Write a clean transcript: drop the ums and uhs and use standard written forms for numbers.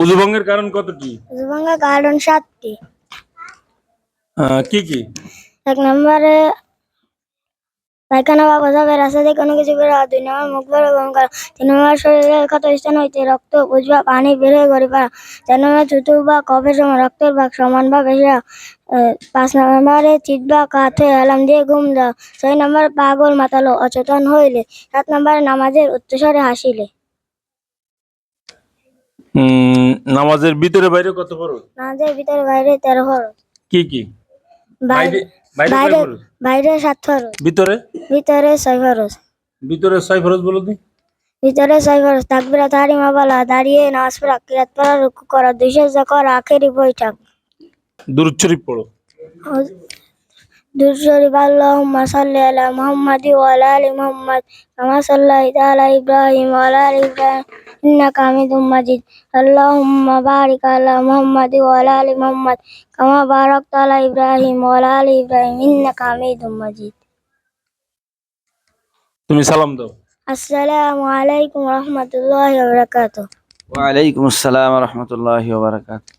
উযু ভঙ্গের কারণ কতটি? উযু ভাঙার কারণ 7টি। কি কি? 1 নম্বরে পায়খানা বা প্রস্রাবের রাস্তা দিয়ে কোনো কিছু বের হওয়া। 2 নম্বর মুখ বড় বমি করা। 3 নম্বর শরীরের ক্ষত স্থান হইতে রক্ত, পুঁজ বা পানি বের হয়ে গড়ি পড়া। 4 নম্বর থুতু বা কফের সময় রক্তের ভাগ সমান বা বেশি হওয়া। 5 নম্বরে চিৎ বা কাত হয়ে অ্যালার্ম দিয়ে ঘুম দেওয়া। 6 নম্বর পাগল মাতালো অচেতন হইলে। 7 নম্বরে নামাজের উচ্চস্বরে হাসিলে। নামাজের ভিতরে বাইরে কত ফরজ? নামাজের ভিতরে বাইরে 13 ফরজ। কি কি? বাইরে বাইরে কয় বাইরে ফরজ? বাইরে 7 ফরজ। ভিতরে? ভিতরে 6 ফরজ। ভিতরে 6 ফরজ বলো তো? ভিতরে 6 ফরজ। তাকবীরাত তাহরিমা বলা, দাঁড়িয়ে নামাজ পড়া, কিরাত পড়া, রুকু করা, 2 সিজদা করা, আখেরি বৈঠক। দুরূদ শরীফ পড়ো। দুরূদ শরীফ। আল্লাহুম্মা সাল্লি আলা মুহাম্মাদি ওয়া আলা আলি মুহাম্মাদ কামা সাল্লাইতা আলা ইব্রাহিম ওয়া আলা আলি ইব্রাহিম ইন্নাকা হামিদুম মাজিদ। আল্লাহুম্মা বারিক আলা মুহাম্মাদি ওয়া আলা আলি মুহাম্মাদ কামা বারাকতা আলা ইব্রাহিম ওয়া আলা আলি ইব্রাহিম ইন্নাকা হামিদুম মাজিদ। তুমি সালাম দাও। আসসালামু আলাইকুম ওয়া রাহমাতুল্লাহি ওয়া বারাকাতুহু। ওয়া আলাইকুম আসসালাম ওয়া রাহমাতুল্লাহি ওয়া বারাকাতুহু।